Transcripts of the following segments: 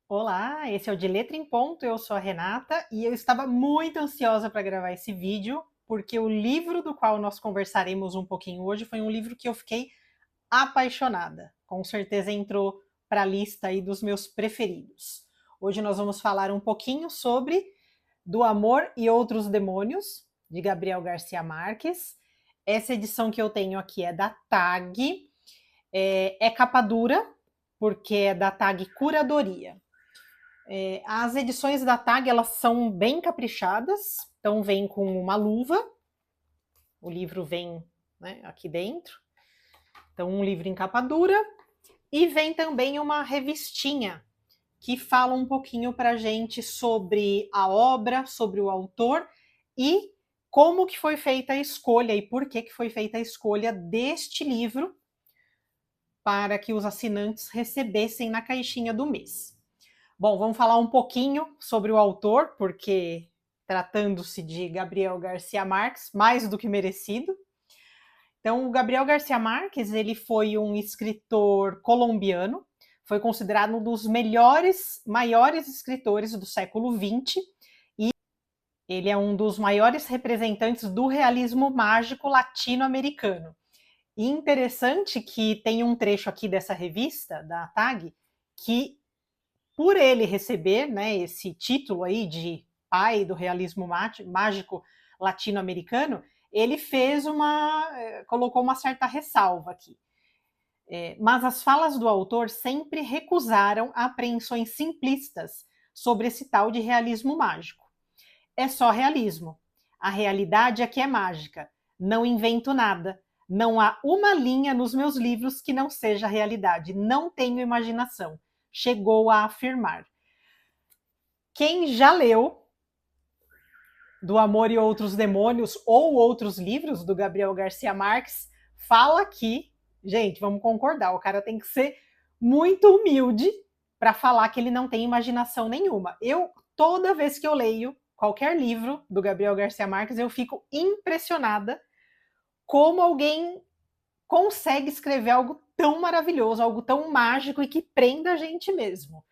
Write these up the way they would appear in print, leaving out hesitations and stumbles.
Olá, esse é o De Letra em Ponto, eu sou a Renata e eu estava muito ansiosa para gravar esse vídeo, porque o livro do qual nós conversaremos um pouquinho hoje foi um livro que eu fiquei apaixonada. Com certeza entrou para a lista aí dos meus preferidos. Hoje nós vamos falar um pouquinho sobre Do Amor e Outros Demônios, de Gabriel Garcia Marques. Essa edição que eu tenho aqui é da TAG, é capa dura, porque é da TAG Curadoria. As edições da TAG elas são bem caprichadas, então vem com uma luva, o livro vem, né, aqui dentro, então um livro em capa dura, e vem também uma revistinha que fala um pouquinho para a gente sobre a obra, sobre o autor e como que foi feita a escolha e por que foi feita a escolha deste livro para que os assinantes recebessem na caixinha do mês. Bom, vamos falar um pouquinho sobre o autor, porque tratando-se de Gabriel Garcia Marques, mais do que merecido. Então, o Gabriel Garcia Marques, ele foi um escritor colombiano, foi considerado um dos maiores escritores do século XX, e ele é um dos maiores representantes do realismo mágico latino-americano. E interessante que tem um trecho aqui dessa revista, da TAG, que por ele receber, né, esse título aí de pai do realismo mágico latino-americano, ele colocou uma certa ressalva aqui. Mas as falas do autor sempre recusaram apreensões simplistas sobre esse tal de realismo mágico. É só realismo. A realidade é que é mágica. Não invento nada. Não há uma linha nos meus livros que não seja realidade. Não tenho imaginação. Chegou a afirmar. Quem já leu Do Amor e Outros Demônios ou outros livros do Gabriel Garcia Marques, fala que, gente, vamos concordar, o cara tem que ser muito humilde para falar que ele não tem imaginação nenhuma. Toda vez que eu leio qualquer livro do Gabriel Garcia Marques, eu fico impressionada como alguém consegue escrever algo tão maravilhoso, algo tão mágico e que prenda a gente mesmo.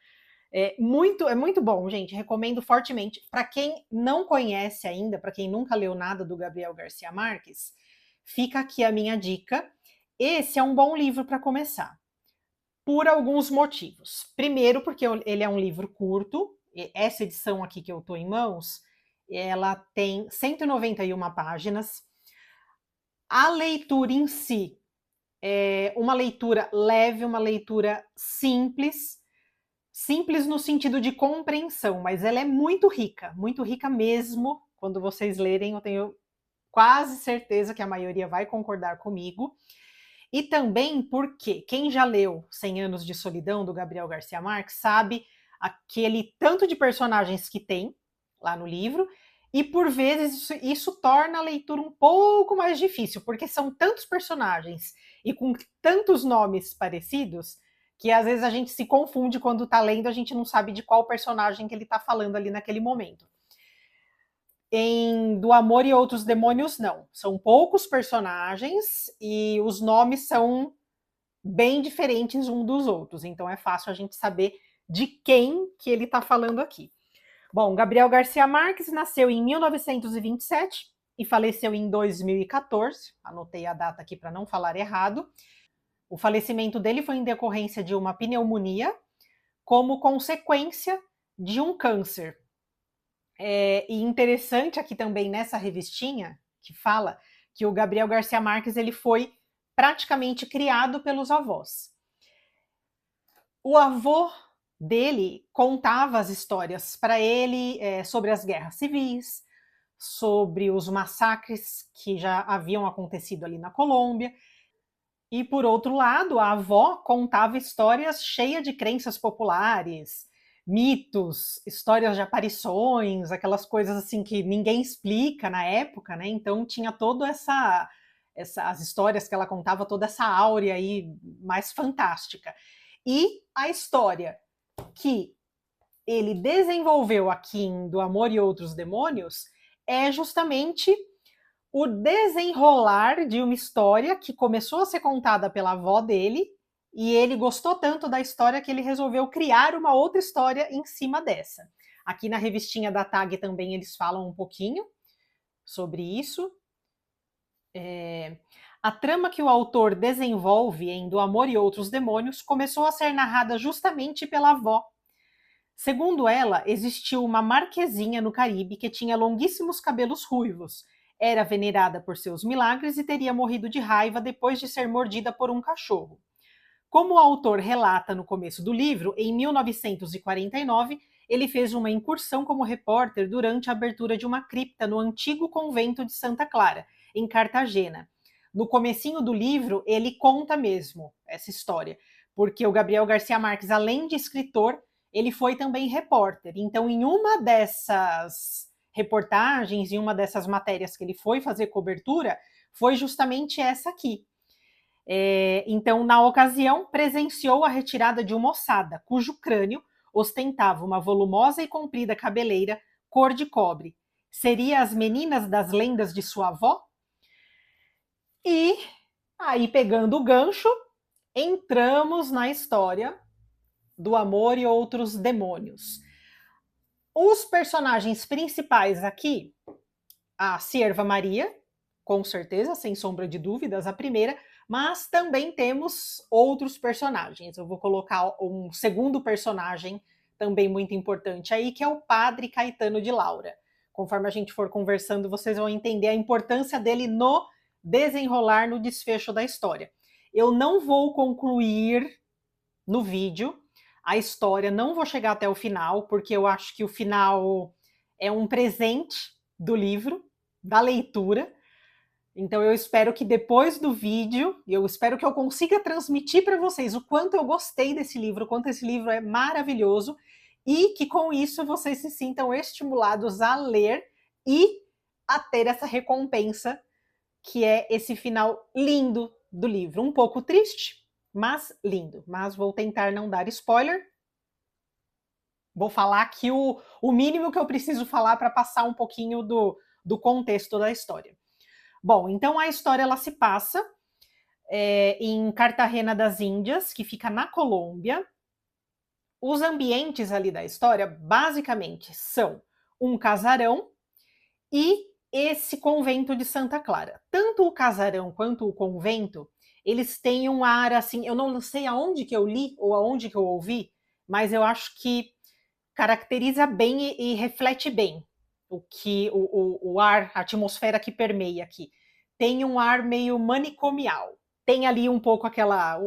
É muito bom, gente. Recomendo fortemente. Para quem não conhece ainda, para quem nunca leu nada do Gabriel Garcia Marques, fica aqui a minha dica. Esse é um bom livro para começar, por alguns motivos. Primeiro, porque ele é um livro curto. Essa edição aqui que eu estou em mãos, ela tem 191 páginas. A leitura em si é uma leitura leve, uma leitura simples. Simples no sentido de compreensão, mas ela é muito rica mesmo. Quando vocês lerem, eu tenho quase certeza que a maioria vai concordar comigo. E também porque quem já leu 100 Anos de Solidão, do Gabriel Garcia Marques, sabe aquele tanto de personagens que tem lá no livro, e por vezes isso torna a leitura um pouco mais difícil, porque são tantos personagens e com tantos nomes parecidos que às vezes a gente se confunde quando tá lendo, a gente não sabe de qual personagem que ele tá falando ali naquele momento. Em Do Amor e Outros Demônios, não. São poucos personagens e os nomes são bem diferentes um dos outros, então é fácil a gente saber de quem que ele tá falando aqui. Bom, Gabriel Garcia Marques nasceu em 1927 e faleceu em 2014, anotei a data aqui para não falar errado. O falecimento dele foi em decorrência de uma pneumonia, como consequência de um câncer. E interessante aqui também nessa revistinha, que fala que o Gabriel Garcia Marques ele foi praticamente criado pelos avós. O avô dele contava as histórias para ele sobre as guerras civis, sobre os massacres que já haviam acontecido ali na Colômbia. E, por outro lado, a avó contava histórias cheias de crenças populares, mitos, histórias de aparições, aquelas coisas assim que ninguém explica na época, né? Então tinha toda as histórias que ela contava, toda essa áurea aí mais fantástica. E a história que ele desenvolveu aqui em Do Amor e Outros Demônios é justamente o desenrolar de uma história que começou a ser contada pela avó dele e ele gostou tanto da história que ele resolveu criar uma outra história em cima dessa. Aqui na revistinha da TAG também eles falam um pouquinho sobre isso. A trama que o autor desenvolve em Do Amor e Outros Demônios começou a ser narrada justamente pela avó. Segundo ela, existiu uma marquesinha no Caribe que tinha longuíssimos cabelos ruivos, era venerada por seus milagres e teria morrido de raiva depois de ser mordida por um cachorro. Como o autor relata no começo do livro, em 1949, ele fez uma incursão como repórter durante a abertura de uma cripta no antigo convento de Santa Clara, em Cartagena. No comecinho do livro, ele conta mesmo essa história, porque o Gabriel Garcia Marques, além de escritor, ele foi também repórter. Então, em uma dessas reportagens, em uma dessas matérias que ele foi fazer cobertura, foi justamente essa aqui. Então, na ocasião, presenciou a retirada de uma ossada, cujo crânio ostentava uma volumosa e comprida cabeleira cor de cobre. Seria as meninas das lendas de sua avó? E aí, pegando o gancho, entramos na história do Amor e Outros Demônios. Os personagens principais aqui, a Cierva Maria, com certeza, sem sombra de dúvidas, a primeira, mas também temos outros personagens. Eu vou colocar um segundo personagem também muito importante aí, que é o Padre Caetano de Laura. Conforme a gente for conversando, vocês vão entender a importância dele no desenrolar, no desfecho da história. Eu não vou concluir no vídeo a história, não vou chegar até o final, porque eu acho que o final é um presente do livro, da leitura. Então eu espero que depois do vídeo, eu espero que eu consiga transmitir para vocês o quanto eu gostei desse livro, o quanto esse livro é maravilhoso, e que com isso vocês se sintam estimulados a ler e a ter essa recompensa, que é esse final lindo do livro. Um pouco triste, mas lindo. Mas vou tentar não dar spoiler. Vou falar aqui o mínimo que eu preciso falar para passar um pouquinho do contexto da história. Bom, então a história ela se passa em Cartagena das Índias, que fica na Colômbia. Os ambientes ali da história, basicamente, são um casarão e esse convento de Santa Clara. Tanto o casarão quanto o convento, eles têm um ar assim, eu não sei aonde que eu li ou aonde que eu ouvi, mas eu acho que caracteriza bem e reflete bem o ar, a atmosfera que permeia aqui. Tem um ar meio manicomial. Tem ali um pouco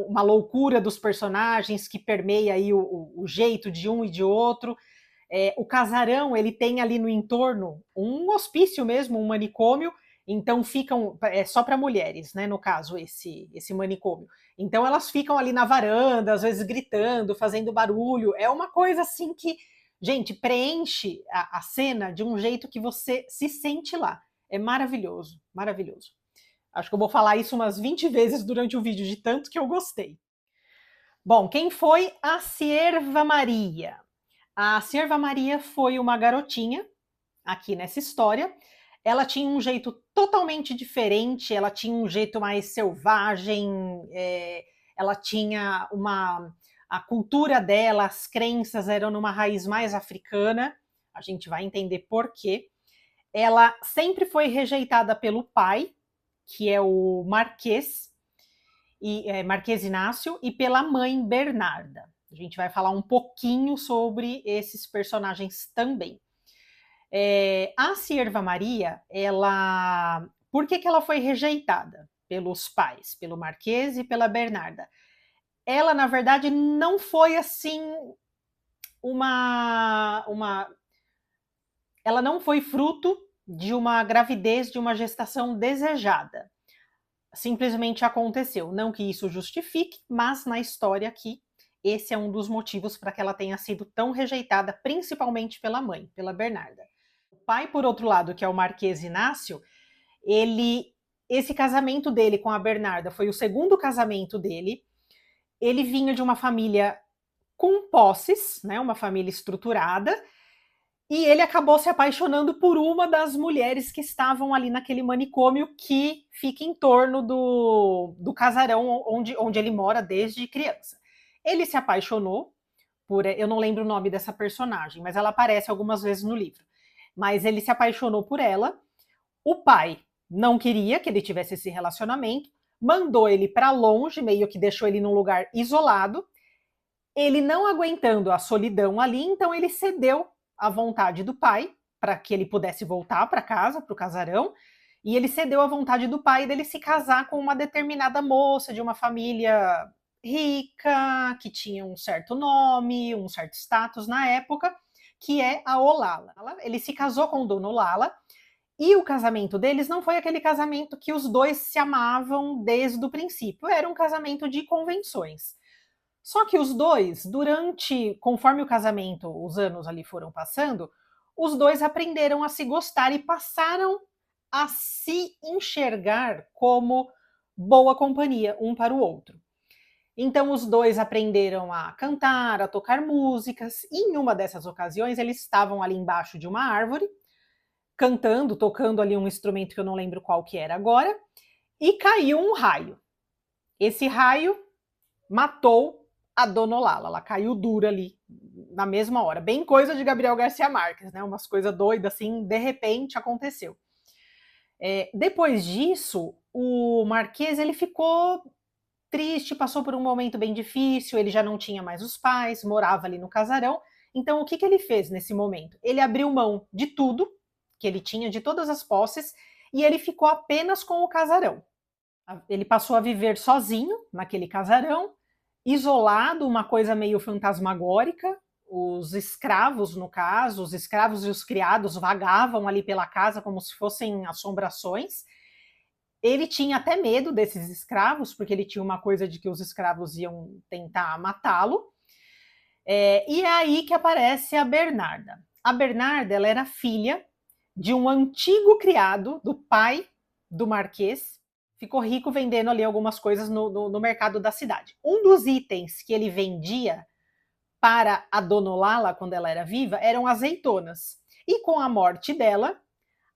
uma loucura dos personagens que permeia aí o jeito de um e de outro. O casarão, ele tem ali no entorno um hospício mesmo, um manicômio, então ficam, só para mulheres, né, no caso, esse manicômio. Então elas ficam ali na varanda, às vezes gritando, fazendo barulho, é uma coisa assim que, gente, preenche a cena de um jeito que você se sente lá. É maravilhoso, maravilhoso. Acho que eu vou falar isso umas 20 vezes durante o vídeo, de tanto que eu gostei. Bom, quem foi a Cierva Maria? A Cierva Maria foi uma garotinha aqui nessa história. Ela tinha um jeito totalmente diferente, ela tinha um jeito mais selvagem, ela tinha a cultura dela, as crenças eram numa raiz mais africana, a gente vai entender por quê. Ela sempre foi rejeitada pelo pai, que é o Marquês Inácio, e pela mãe Bernarda. A gente vai falar um pouquinho sobre esses personagens também. A Cierva Maria, por que ela foi rejeitada pelos pais, pelo Marquês e pela Bernarda? Ela, na verdade, não foi assim ela não foi fruto de uma gravidez, de uma gestação desejada. Simplesmente aconteceu. Não que isso justifique, mas na história aqui, esse é um dos motivos para que ela tenha sido tão rejeitada, principalmente pela mãe, pela Bernarda. O pai, por outro lado, que é o Marquês Inácio, esse casamento dele com a Bernarda foi o segundo casamento dele. Ele vinha de uma família com posses, né, uma família estruturada, E ele acabou se apaixonando por uma das mulheres que estavam ali naquele manicômio que fica em torno do casarão onde ele mora desde criança. Ele se apaixonou por. Eu não lembro o nome dessa personagem, mas ela aparece algumas vezes no livro. Mas ele se apaixonou por ela. O pai não queria que ele tivesse esse relacionamento, mandou ele para longe, meio que deixou ele num lugar isolado. Ele não aguentando a solidão ali, então ele cedeu à vontade do pai para que ele pudesse voltar para casa, para o casarão, e ele cedeu à vontade do pai dele se casar com uma determinada moça de uma família rica, que tinha um certo nome, um certo status na época, que é a Olala. Ele se casou com Dona Olala, e o casamento deles não foi aquele casamento que os dois se amavam desde o princípio, era um casamento de convenções. Só que os dois, conforme o casamento, os anos ali foram passando, os dois aprenderam a se gostar e passaram a se enxergar como boa companhia um para o outro. Então os dois aprenderam a cantar, a tocar músicas, e em uma dessas ocasiões eles estavam ali embaixo de uma árvore, cantando, tocando ali um instrumento que eu não lembro qual que era agora, e caiu um raio. Esse raio matou a Dona Olala, ela caiu dura ali na mesma hora, bem coisa de Gabriel Garcia Marques, né? Umas coisas doidas assim, de repente aconteceu. Depois disso, o Marquês ele ficou triste, passou por um momento bem difícil, ele já não tinha mais os pais, morava ali no casarão. Então, o que ele fez nesse momento? Ele abriu mão de tudo que ele tinha, de todas as posses, e ele ficou apenas com o casarão. Ele passou a viver sozinho naquele casarão, isolado, uma coisa meio fantasmagórica. Os escravos, no caso, os escravos e os criados vagavam ali pela casa como se fossem assombrações. Ele tinha até medo desses escravos, porque ele tinha uma coisa de que os escravos iam tentar matá-lo. E é aí que aparece a Bernarda. A Bernarda, ela era filha de um antigo criado do pai do Marquês, ficou rico vendendo ali algumas coisas no mercado da cidade. Um dos itens que ele vendia para a Dona Olala, quando ela era viva, eram azeitonas. E com a morte dela,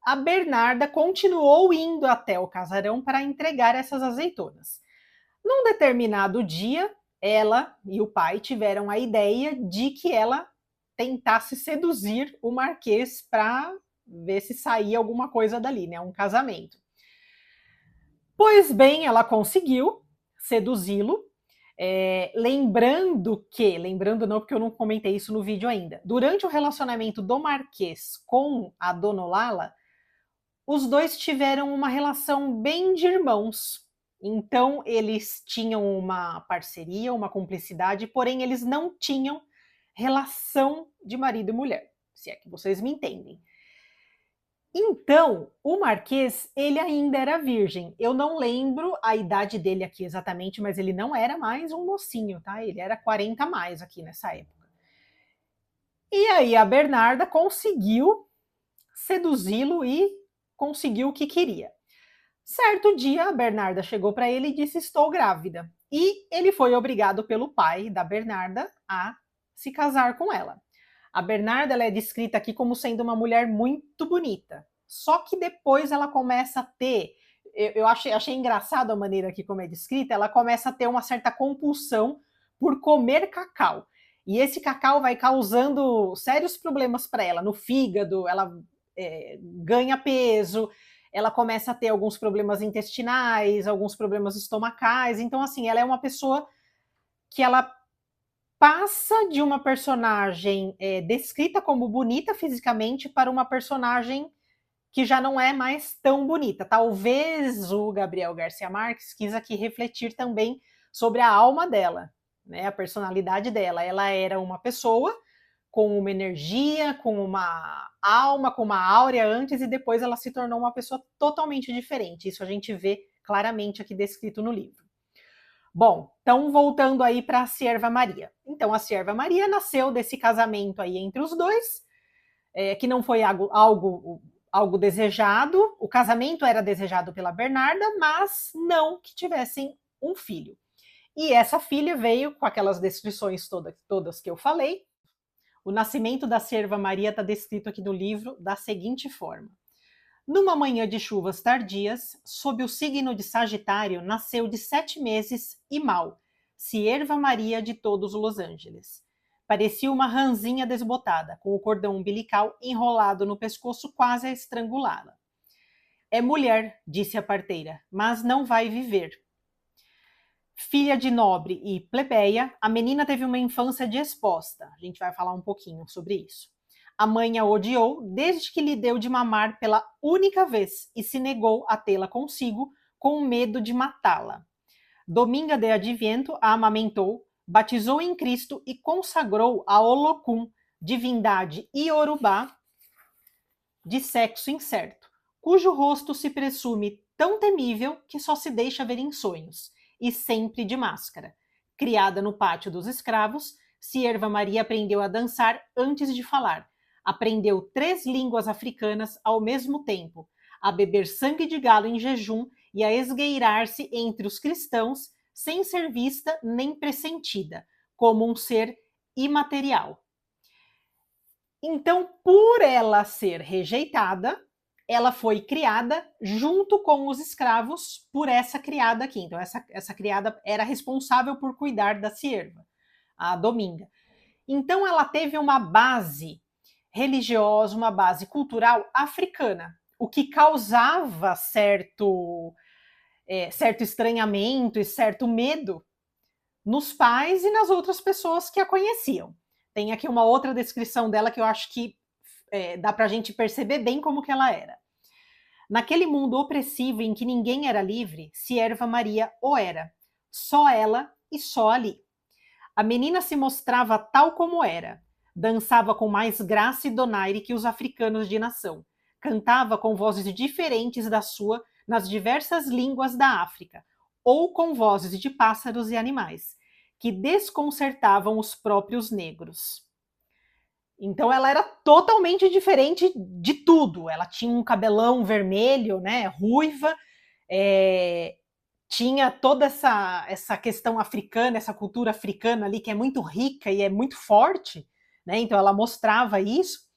a Bernarda continuou indo até o casarão para entregar essas azeitonas. Num determinado dia, ela e o pai tiveram a ideia de que ela tentasse seduzir o Marquês para ver se saía alguma coisa dali, né? Um casamento. Pois bem, ela conseguiu seduzi-lo, lembrando não, porque eu não comentei isso no vídeo ainda, durante o relacionamento do Marquês com a Dona Olala, os dois tiveram uma relação bem de irmãos. Então, eles tinham uma parceria, uma cumplicidade, porém, eles não tinham relação de marido e mulher, se é que vocês me entendem. Então, o Marquês, ele ainda era virgem. Eu não lembro a idade dele aqui exatamente, mas ele não era mais um mocinho, tá? Ele era 40 a mais aqui nessa época. E aí a Bernarda conseguiu seduzi-lo e conseguiu o que queria. Certo dia, a Bernarda chegou para ele e disse: "Estou grávida". E ele foi obrigado pelo pai da Bernarda a se casar com ela. A Bernarda, ela é descrita aqui como sendo uma mulher muito bonita. Só que depois ela começa a ter, eu achei engraçado a maneira que como é descrita, ela começa a ter uma certa compulsão por comer cacau. E esse cacau vai causando sérios problemas para ela no fígado, ela ganha peso, ela começa a ter alguns problemas intestinais, alguns problemas estomacais. Então, assim, ela é uma pessoa que ela passa de uma personagem descrita como bonita fisicamente para uma personagem que já não é mais tão bonita. Talvez o Gabriel Garcia Marques quis aqui refletir também sobre a alma dela, né, a personalidade dela. Ela era uma pessoa com uma energia, com uma alma, com uma áurea antes, e depois ela se tornou uma pessoa totalmente diferente. Isso a gente vê claramente aqui descrito no livro. Bom, então voltando aí para a Cierva Maria. Então a Cierva Maria nasceu desse casamento aí entre os dois, que não foi algo desejado. O casamento era desejado pela Bernarda, mas não que tivessem um filho. E essa filha veio com aquelas descrições todas que eu falei. O nascimento da Serva Maria está descrito aqui no livro da seguinte forma. Numa manhã de chuvas tardias, sob o signo de Sagitário, nasceu de 7 meses e mal, Sierva Maria de todos Los Angeles. Parecia uma ranzinha desbotada, com o cordão umbilical enrolado no pescoço quase a estrangulá-la. É mulher, disse a parteira, mas não vai viver. Filha de nobre e plebeia, a menina teve uma infância disposta. A gente vai falar um pouquinho sobre isso. A mãe a odiou desde que lhe deu de mamar pela única vez e se negou a tê-la consigo com medo de matá-la. Dominga de Adviento a amamentou, batizou em Cristo e consagrou a Olocum, divindade iorubá de sexo incerto, cujo rosto se presume tão temível que só se deixa ver em sonhos, e sempre de máscara. Criada no pátio dos escravos, Sierva Maria aprendeu a dançar antes de falar. Aprendeu 3 línguas africanas ao mesmo tempo, a beber sangue de galo em jejum e a esgueirar-se entre os cristãos sem ser vista nem pressentida, como um ser imaterial. Então, por ela ser rejeitada, ela foi criada junto com os escravos por essa criada aqui. Então, essa criada era responsável por cuidar da Sierva, a Dominga. Então, ela teve uma base religiosa, uma base cultural africana, o que causava certo estranhamento e certo medo nos pais e nas outras pessoas que a conheciam. Tem aqui uma outra descrição dela que eu acho que dá para a gente perceber bem como que ela era. Naquele mundo opressivo em que ninguém era livre, Sierva Maria o era. Só ela e só ali. A menina se mostrava tal como era. Dançava com mais graça e donaire que os africanos de nação. Cantava com vozes diferentes da sua nas diversas línguas da África, ou com vozes de pássaros e animais, que desconcertavam os próprios negros. Então ela era totalmente diferente de tudo. Ela tinha um cabelão vermelho, né, ruiva, tinha toda essa questão africana, essa cultura africana ali que é muito rica e é muito forte, né? Então ela mostrava isso.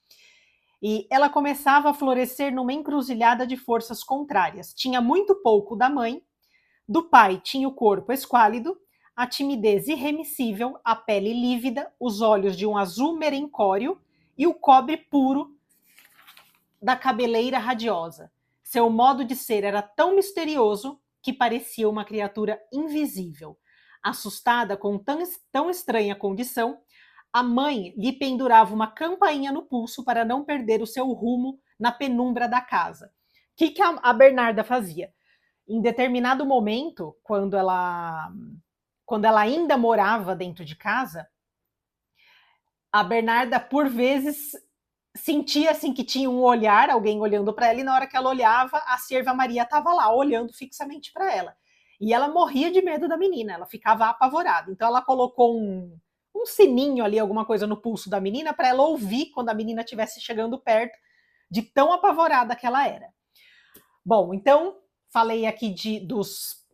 E ela começava a florescer numa encruzilhada de forças contrárias. Tinha muito pouco da mãe, do pai tinha o corpo esquálido, a timidez irremissível, a pele lívida, os olhos de um azul merencório e o cobre puro da cabeleira radiosa. Seu modo de ser era tão misterioso que parecia uma criatura invisível. Assustada com tão estranha condição, a mãe lhe pendurava uma campainha no pulso para não perder o seu rumo na penumbra da casa. O que a Bernarda fazia? Em determinado momento, quando ela ainda morava dentro de casa, a Bernarda, por vezes, sentia assim que tinha um olhar, alguém olhando para ela, e na hora que ela olhava, a Sierva Maria estava lá, olhando fixamente para ela. E ela morria de medo da menina, ela ficava apavorada. Então ela colocou um sininho ali, alguma coisa no pulso da menina, para ela ouvir quando a menina estivesse chegando perto, de tão apavorada que ela era. Bom, então, falei aqui dos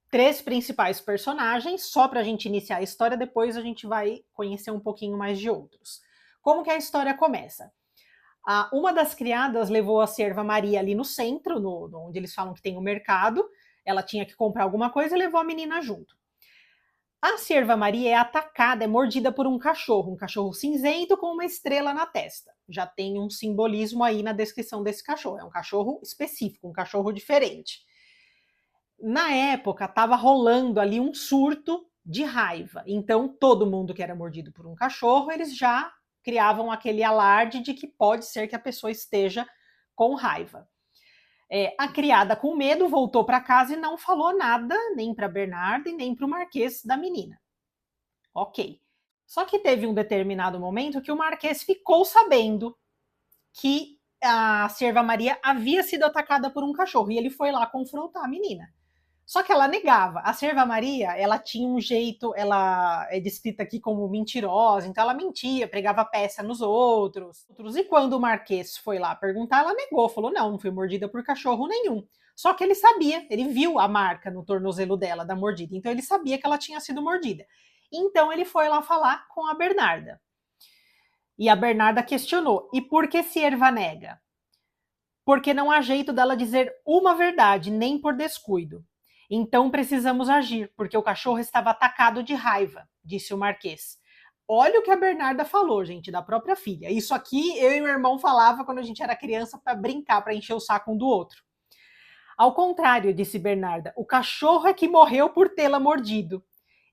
3 principais personagens, só para a gente iniciar a história, depois a gente vai conhecer um pouquinho mais de outros. Como que a história começa? Uma das criadas levou a Sierva Maria ali no centro, onde eles falam que tem o mercado, ela tinha que comprar alguma coisa e levou a menina junto. A Sierva Maria é atacada, é mordida por um cachorro cinzento com uma estrela na testa. Já tem um simbolismo aí na descrição desse cachorro, é um cachorro específico, um cachorro diferente. Na época, estava rolando ali um surto de raiva. Então, todo mundo que era mordido por um cachorro, eles já criavam aquele alarde de que pode ser que a pessoa esteja com raiva. A criada, com medo, voltou para casa e não falou nada, nem para Bernarda e nem para o Marquês da menina. Ok. Só que teve um determinado momento que o Marquês ficou sabendo que a Sierva Maria havia sido atacada por um cachorro e ele foi lá confrontar a menina. Só que ela negava. A Sierva Maria, ela tinha um jeito, ela é descrita aqui como mentirosa, então ela mentia, pregava peça nos outros. E quando o Marquês foi lá perguntar, ela negou, falou, não fui mordida por cachorro nenhum. Só que ele sabia, ele viu a marca no tornozelo dela da mordida, então ele sabia que ela tinha sido mordida. Então ele foi lá falar com a Bernarda. E a Bernarda questionou: e por que Cierva nega? Porque não há jeito dela dizer uma verdade, nem por descuido. Então precisamos agir, porque o cachorro estava atacado de raiva, disse o Marquês. Olha o que a Bernarda falou, gente, da própria filha. Isso aqui eu e meu irmão falava quando a gente era criança para brincar, para encher o saco um do outro. Ao contrário, disse Bernarda, o cachorro é que morreu por tê-la mordido.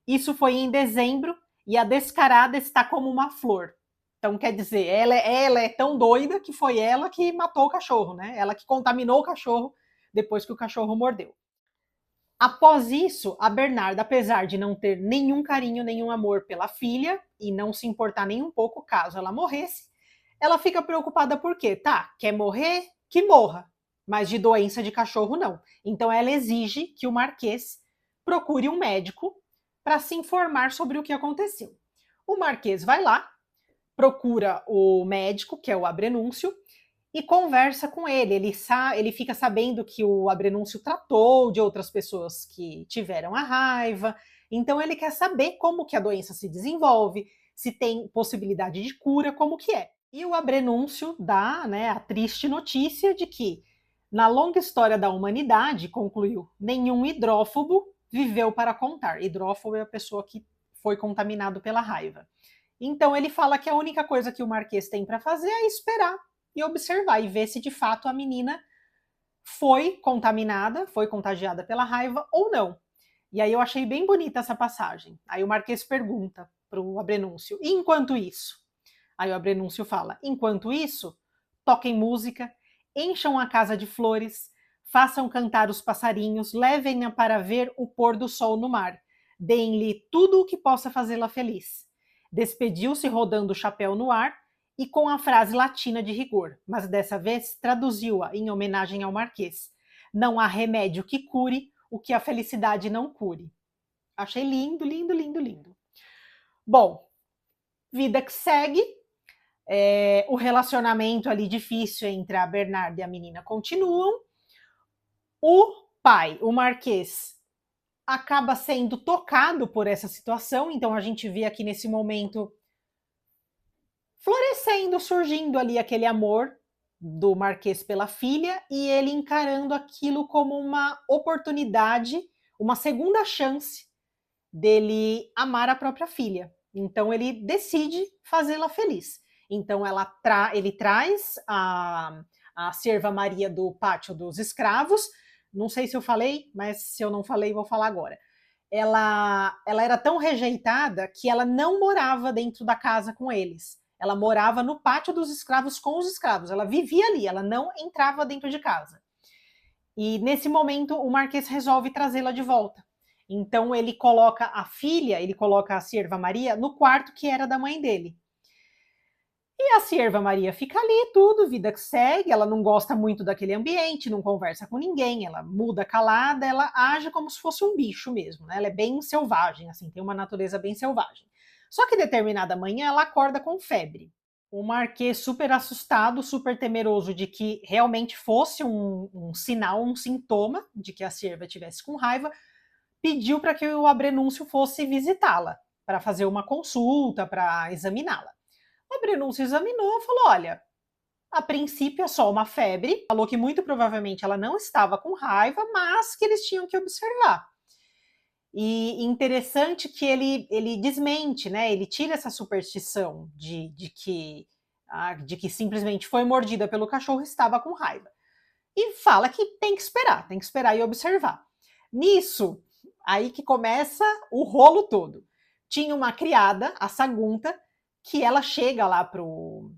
Isso foi em dezembro e a descarada está como uma flor. Então, quer dizer, ela é tão doida que foi ela que matou o cachorro, né? Ela que contaminou o cachorro depois que o cachorro mordeu. Após isso, a Bernarda, apesar de não ter nenhum carinho, nenhum amor pela filha e não se importar nem um pouco caso ela morresse, ela fica preocupada porque, tá, quer morrer? Que morra, mas de doença de cachorro não. Então ela exige que o Marquês procure um médico para se informar sobre o que aconteceu. O Marquês vai lá, procura o médico, que é o Abrenúncio, e conversa com ele. Ele fica sabendo que o Abrenúncio tratou de outras pessoas que tiveram a raiva, então ele quer saber como que a doença se desenvolve, se tem possibilidade de cura, como que é. E o Abrenúncio dá, né, a triste notícia de que, na longa história da humanidade, concluiu, nenhum hidrófobo viveu para contar. Hidrófobo é a pessoa que foi contaminado pela raiva. Então ele fala que a única coisa que o Marquês tem para fazer é esperar e observar e ver se de fato a menina foi contaminada, foi contagiada pela raiva ou não. E aí eu achei bem bonita essa passagem. Aí o Marquês pergunta para o Abrenúncio, e enquanto isso? Aí o Abrenúncio fala, enquanto isso, toquem música, encham a casa de flores, façam cantar os passarinhos, levem-na para ver o pôr do sol no mar, deem-lhe tudo o que possa fazê-la feliz. Despediu-se rodando o chapéu no ar e com a frase latina de rigor, mas dessa vez traduziu-a em homenagem ao Marquês. Não há remédio que cure o que a felicidade não cure. Achei lindo, lindo, lindo, lindo. Bom, vida que segue. O relacionamento ali difícil entre a Bernarda e a menina continuam. O pai, o Marquês, acaba sendo tocado por essa situação, então a gente vê aqui nesse momento florescendo, surgindo ali aquele amor do Marquês pela filha e ele encarando aquilo como uma oportunidade, uma segunda chance dele amar a própria filha. Então ele decide fazê-la feliz. Então ele traz a Serva Maria do Pátio dos Escravos. Não sei se eu falei, mas se eu não falei, vou falar agora. Ela era tão rejeitada que ela não morava dentro da casa com eles. Ela morava no pátio dos escravos com os escravos. Ela vivia ali, ela não entrava dentro de casa. E nesse momento o Marquês resolve trazê-la de volta. Então ele coloca a filha, ele coloca a Serva Maria no quarto que era da mãe dele. E a Serva Maria fica ali, tudo, vida que segue, ela não gosta muito daquele ambiente, não conversa com ninguém, ela muda calada, ela age como se fosse um bicho mesmo, né? Ela é bem selvagem, assim, tem uma natureza bem selvagem. Só que determinada manhã ela acorda com febre. O Marquês, super assustado, super temeroso de que realmente fosse um sinal, um sintoma de que a Serva estivesse com raiva, pediu para que o Abrenúncio fosse visitá-la, para fazer uma consulta, para examiná-la. O Abrenúncio examinou e falou: olha, a princípio é só uma febre. Falou que muito provavelmente ela não estava com raiva, mas que eles tinham que observar. E interessante que ele desmente, né? Ele tira essa superstição de que simplesmente foi mordida pelo cachorro e estava com raiva. E fala que tem que esperar e observar. Nisso, aí que começa o rolo todo. Tinha uma criada, a Sagunta, que ela chega lá pro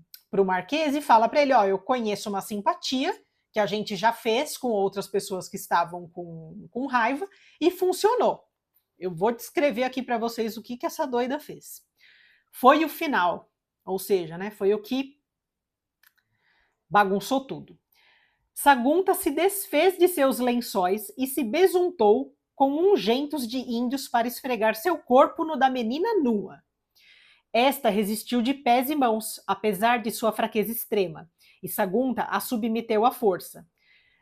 Marquês e fala para ele: ó, eu conheço uma simpatia que a gente já fez com outras pessoas que estavam com raiva e funcionou. Eu vou descrever aqui para vocês o que essa doida fez. Foi o final, ou seja, né, foi o que bagunçou tudo. Sagunta se desfez de seus lençóis e se besuntou com ungentos de índios para esfregar seu corpo no da menina nua. Esta resistiu de pés e mãos, apesar de sua fraqueza extrema, e Sagunta a submeteu à força.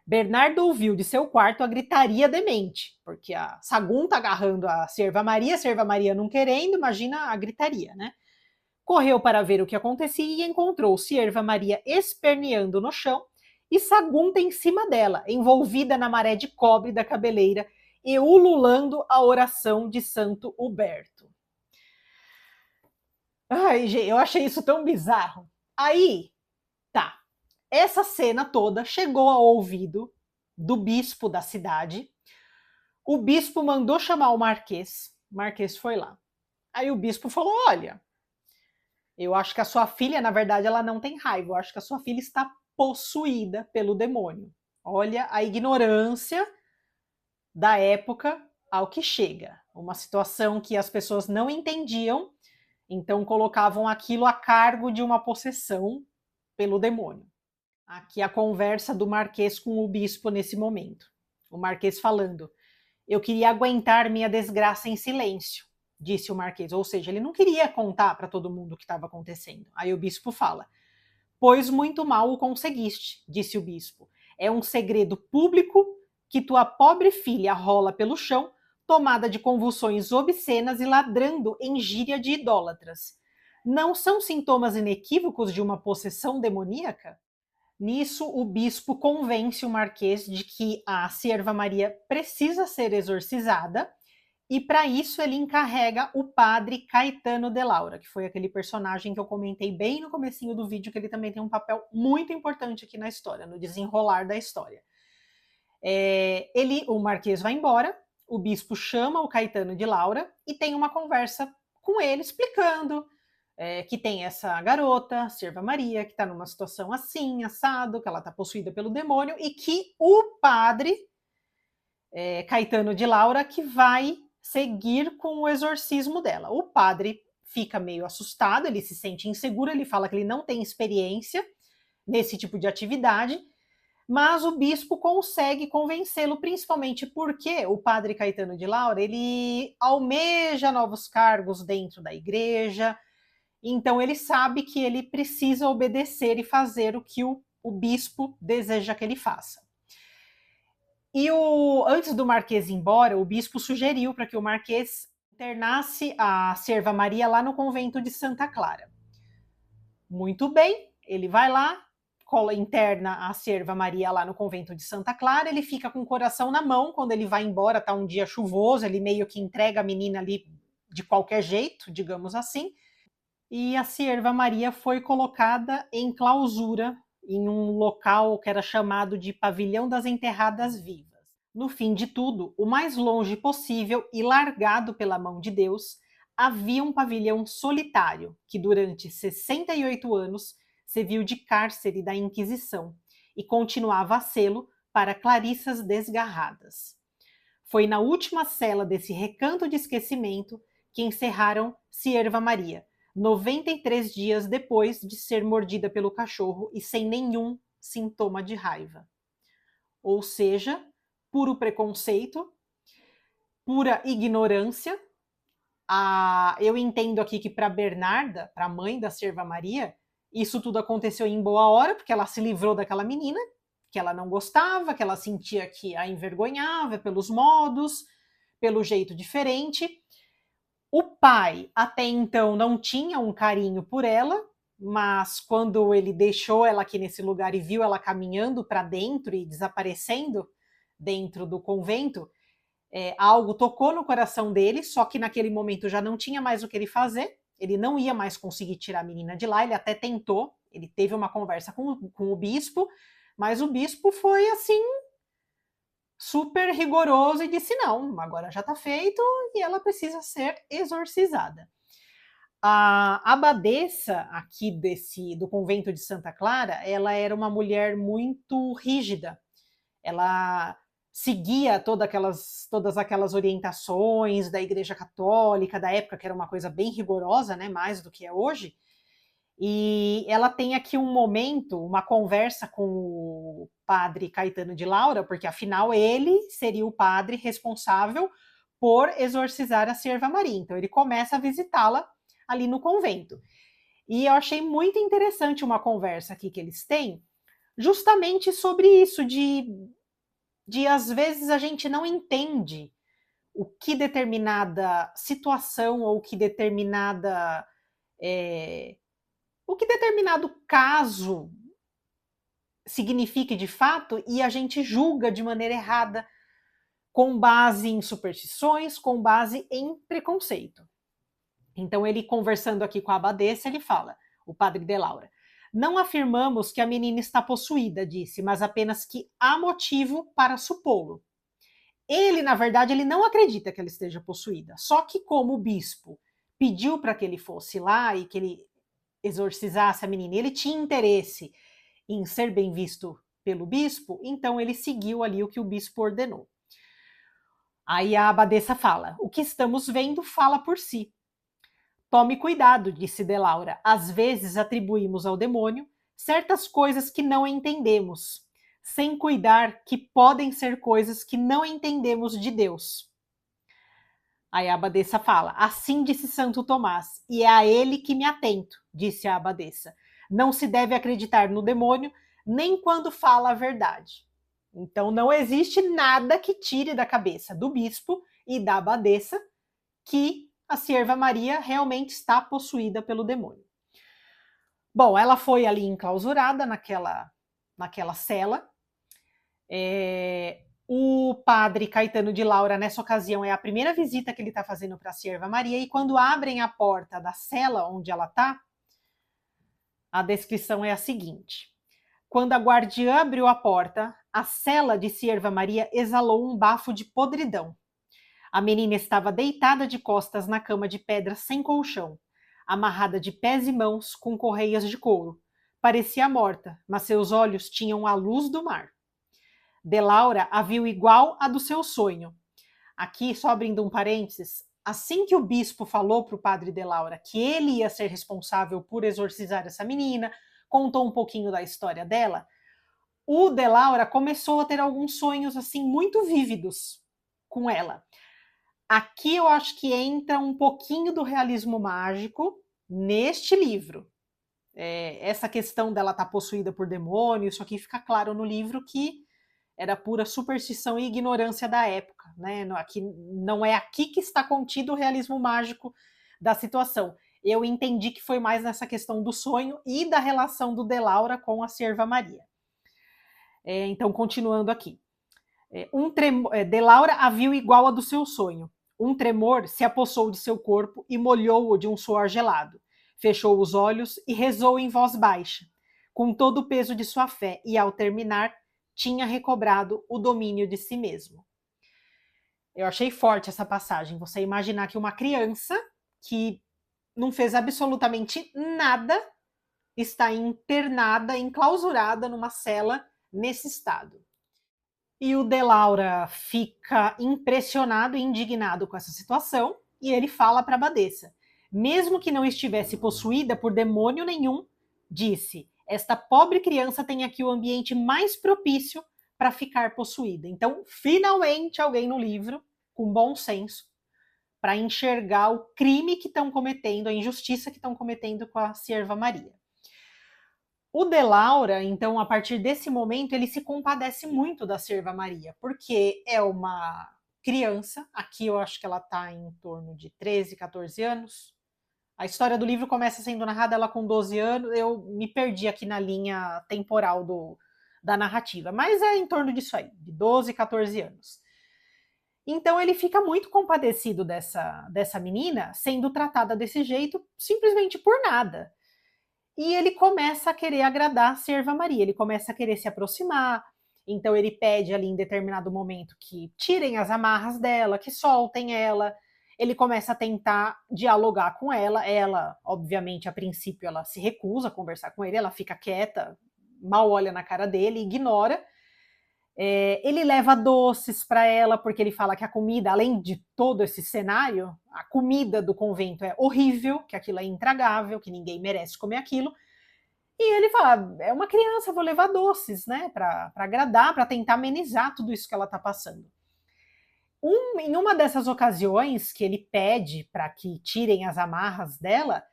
Bernardo ouviu de seu quarto a gritaria demente, porque a Sagunta agarrando a Serva Maria não querendo, imagina a gritaria, né? Correu para ver o que acontecia e encontrou Sierva Maria esperneando no chão e Sagunta em cima dela, envolvida na maré de cobre da cabeleira e ululando a oração de Santo Huberto. Ai, gente, eu achei isso tão bizarro. Aí, tá. Essa cena toda chegou ao ouvido do bispo da cidade. O bispo mandou chamar o Marquês. O Marquês foi lá. Aí o bispo falou: olha, eu acho que a sua filha, na verdade, ela não tem raiva. Eu acho que a sua filha está possuída pelo demônio. Olha a ignorância da época ao que chega. Uma situação que as pessoas não entendiam, então colocavam aquilo a cargo de uma possessão pelo demônio. Aqui a conversa do Marquês com o bispo nesse momento. O Marquês falando: eu queria aguentar minha desgraça em silêncio, disse o Marquês. Ou seja, ele não queria contar para todo mundo o que estava acontecendo. Aí o bispo fala: pois muito mal o conseguiste, disse o bispo. É um segredo público que tua pobre filha rola pelo chão, tomada de convulsões obscenas e ladrando em gíria de idólatras. Não são sintomas inequívocos de uma possessão demoníaca? Nisso, o bispo convence o Marquês de que a Sierva Maria precisa ser exorcizada e, para isso, ele encarrega o padre Caetano de Laura, que foi aquele personagem que eu comentei bem no comecinho do vídeo, que ele também tem um papel muito importante aqui na história, no desenrolar da história. O Marquês vai embora, o bispo chama o Caetano de Laura e tem uma conversa com ele, explicando que tem essa garota, Sierva Maria, que está numa situação assim, assado, que ela está possuída pelo demônio, e que o padre Caetano de Laura que vai seguir com o exorcismo dela. O padre fica meio assustado, ele se sente inseguro, ele fala que ele não tem experiência nesse tipo de atividade, mas o bispo consegue convencê-lo, principalmente porque o padre Caetano de Laura, ele almeja novos cargos dentro da igreja, então ele sabe que ele precisa obedecer e fazer o que o bispo deseja que ele faça. E antes do Marquês ir embora, o bispo sugeriu para que o Marquês internasse a Sierva Maria lá no convento de Santa Clara. Muito bem, ele vai lá, interna a Sierva Maria lá no convento de Santa Clara, ele fica com o coração na mão, quando ele vai embora, tá um dia chuvoso, ele meio que entrega a menina ali de qualquer jeito, digamos assim, e a Sierva Maria foi colocada em clausura em um local que era chamado de Pavilhão das Enterradas Vivas. No fim de tudo, o mais longe possível e largado pela mão de Deus, havia um pavilhão solitário que durante 68 anos serviu de cárcere da Inquisição e continuava a sê-lo para clarissas desgarradas. Foi na última cela desse recanto de esquecimento que encerraram Sierva Maria, 93 dias depois de ser mordida pelo cachorro e sem nenhum sintoma de raiva. Ou seja, puro preconceito, pura ignorância. Eu entendo aqui que para Bernarda, para a mãe da Sierva Maria, isso tudo aconteceu em boa hora, porque ela se livrou daquela menina, que ela não gostava, que ela sentia que a envergonhava pelos modos, pelo jeito diferente. O pai, até então, não tinha um carinho por ela, mas quando ele deixou ela aqui nesse lugar e viu ela caminhando para dentro e desaparecendo dentro do convento, algo tocou no coração dele, só que naquele momento já não tinha mais o que ele fazer, ele não ia mais conseguir tirar a menina de lá, ele até tentou, ele teve uma conversa com o bispo, mas o bispo foi assim, super rigoroso e disse não, agora já está feito e ela precisa ser exorcizada. A abadesa aqui do convento de Santa Clara, ela era uma mulher muito rígida, ela seguia todas aquelas orientações da Igreja Católica da época, que era uma coisa bem rigorosa, né, mais do que é hoje. E ela tem aqui um momento, uma conversa com o padre Caetano de Laura, porque afinal ele seria o padre responsável por exorcizar a Sierva Maria. Então ele começa a visitá-la ali no convento. E eu achei muito interessante uma conversa aqui que eles têm, justamente sobre isso, de às vezes a gente não entende o que determinada situação ou que determinada o que determinado caso signifique de fato, e a gente julga de maneira errada, com base em superstições, com base em preconceito. Então, ele conversando aqui com a abadesa, ele fala, o padre de Laura, não afirmamos que a menina está possuída, disse, mas apenas que há motivo para supô-lo. Ele, na verdade, ele não acredita que ela esteja possuída, só que como o bispo pediu para que ele fosse lá e que ele exorcizasse a menina, ele tinha interesse em ser bem visto pelo bispo, então ele seguiu ali o que o bispo ordenou. Aí a abadesa fala, o que estamos vendo fala por si. Tome cuidado, disse de Laura, às vezes atribuímos ao demônio certas coisas que não entendemos, sem cuidar que podem ser coisas que não entendemos de Deus. Aí a abadesa fala, assim disse Santo Tomás, e é a ele que me atento, disse a abadesa. Não se deve acreditar no demônio, nem quando fala a verdade. Então não existe nada que tire da cabeça do bispo e da abadesa que a Sierva Maria realmente está possuída pelo demônio. Bom, ela foi ali enclausurada naquela cela. O padre Caetano de Laura, nessa ocasião, é a primeira visita que ele está fazendo para a Sierva Maria, e quando abrem a porta da cela onde ela está, a descrição é a seguinte. Quando a guardiã abriu a porta, a cela de Sierva Maria exalou um bafo de podridão. A menina estava deitada de costas na cama de pedra sem colchão, amarrada de pés e mãos com correias de couro. Parecia morta, mas seus olhos tinham a luz do mar. De Laura a viu igual a do seu sonho. Aqui, só abrindo um parênteses, assim que o bispo falou para o padre De Laura que ele ia ser responsável por exorcizar essa menina, contou um pouquinho da história dela, o De Laura começou a ter alguns sonhos assim muito vívidos com ela. Aqui eu acho que entra um pouquinho do realismo mágico neste livro. Essa questão dela estar possuída por demônio, isso aqui fica claro no livro que era pura superstição e ignorância da época, né? Aqui, não é aqui que está contido o realismo mágico da situação. Eu entendi que foi mais nessa questão do sonho e da relação do De Laura com a Sierva Maria. Então, continuando aqui. De Laura a viu igual a do seu sonho. Um tremor se apossou de seu corpo e molhou-o de um suor gelado. Fechou os olhos e rezou em voz baixa, com todo o peso de sua fé, e ao terminar, tinha recobrado o domínio de si mesmo. Eu achei forte essa passagem. Você imaginar que uma criança que não fez absolutamente nada está internada, enclausurada numa cela nesse estado. E o De Laura fica impressionado e indignado com essa situação, e ele fala para a abadesa, mesmo que não estivesse possuída por demônio nenhum, disse, esta pobre criança tem aqui o ambiente mais propício para ficar possuída. Então, finalmente, alguém no livro, com bom senso, para enxergar o crime que estão cometendo, a injustiça que estão cometendo com a Sierva Maria. O De Laura, então, a partir desse momento, ele se compadece muito da Sierva Maria, porque é uma criança, aqui eu acho que ela está em torno de 13, 14 anos. A história do livro começa sendo narrada ela com 12 anos, eu me perdi aqui na linha temporal da narrativa, mas é em torno disso aí, de 12, 14 anos. Então ele fica muito compadecido dessa menina sendo tratada desse jeito, simplesmente por nada. E ele começa a querer agradar a Sierva Maria, ele começa a querer se aproximar, então ele pede ali em determinado momento que tirem as amarras dela, que soltem ela, ele começa a tentar dialogar com ela, obviamente, a princípio, ela se recusa a conversar com ele, ela fica quieta, mal olha na cara dele, ignora. Ele leva doces para ela, porque ele fala que a comida, além de todo esse cenário, a comida do convento é horrível, que aquilo é intragável, que ninguém merece comer aquilo. E ele fala, é uma criança, vou levar doces, né, para agradar, para tentar amenizar tudo isso que ela está passando. Em uma dessas ocasiões que ele pede para que tirem as amarras dela,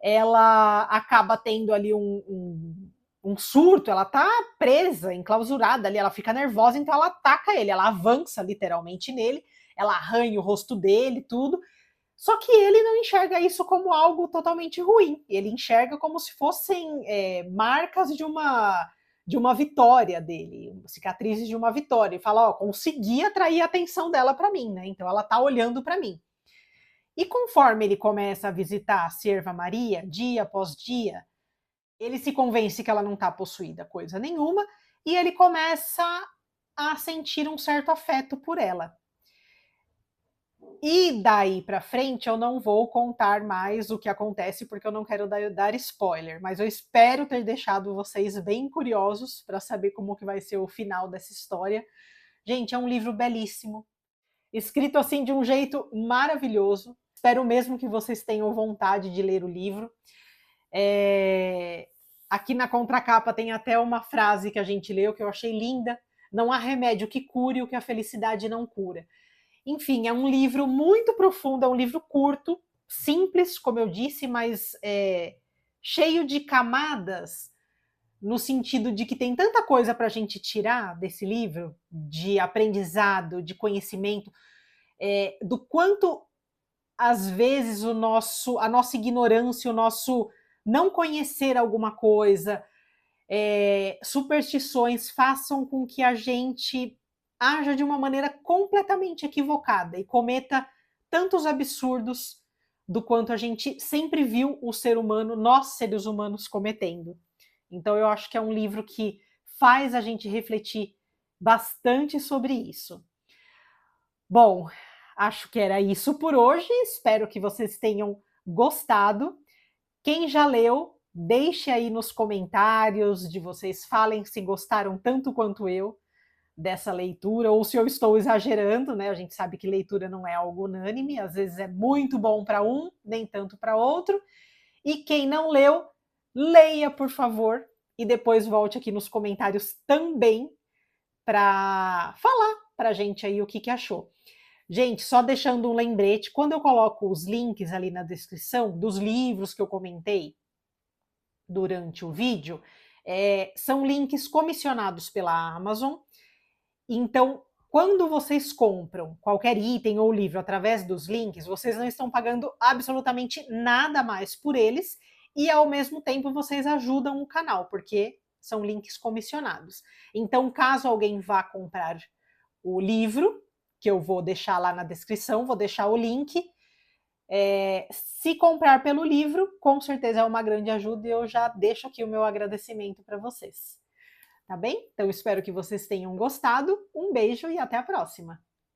ela acaba tendo ali um surto, ela tá presa, enclausurada ali, ela fica nervosa, então ela ataca ele, ela avança literalmente nele, ela arranha o rosto dele, tudo. Só que ele não enxerga isso como algo totalmente ruim. Ele enxerga como se fossem marcas de uma vitória dele, cicatrizes de uma vitória. E fala, ó, consegui atrair a atenção dela para mim, né? Então ela tá olhando para mim. E conforme ele começa a visitar a Serva Maria, dia após dia, ele se convence que ela não está possuída coisa nenhuma e ele começa a sentir um certo afeto por ela. E daí para frente eu não vou contar mais o que acontece porque eu não quero dar spoiler, mas eu espero ter deixado vocês bem curiosos para saber como que vai ser o final dessa história. Gente, é um livro belíssimo, escrito assim de um jeito maravilhoso. Espero mesmo que vocês tenham vontade de ler o livro. Aqui na contracapa tem até uma frase que a gente leu que eu achei linda: não há remédio que cure o que a felicidade não cura. Enfim, é um livro muito profundo, é um livro curto, simples, como eu disse, mas cheio de camadas, no sentido de que tem tanta coisa para a gente tirar desse livro, de aprendizado, de conhecimento, do quanto, às vezes, a nossa ignorância, o nosso não conhecer alguma coisa, superstições façam com que a gente haja de uma maneira completamente equivocada e cometa tantos absurdos do quanto a gente sempre viu o ser humano, nós seres humanos, cometendo. Então eu acho que é um livro que faz a gente refletir bastante sobre isso. Bom, acho que era isso por hoje. Espero que vocês tenham gostado. Quem já leu, deixe aí nos comentários de vocês, falem se gostaram tanto quanto eu dessa leitura, ou se eu estou exagerando, né? A gente sabe que leitura não é algo unânime, às vezes é muito bom para um, nem tanto para outro. E quem não leu, leia, por favor, e depois volte aqui nos comentários também para falar para a gente aí o que achou. Gente, só deixando um lembrete, quando eu coloco os links ali na descrição dos livros que eu comentei durante o vídeo, são links comissionados pela Amazon. Então, quando vocês compram qualquer item ou livro através dos links, vocês não estão pagando absolutamente nada mais por eles e, ao mesmo tempo, vocês ajudam o canal, porque são links comissionados. Então, caso alguém vá comprar o livro, que eu vou deixar lá na descrição, vou deixar o link. Se comprar pelo livro, com certeza é uma grande ajuda e eu já deixo aqui o meu agradecimento para vocês. Tá bem? Então espero que vocês tenham gostado. Um beijo e até a próxima!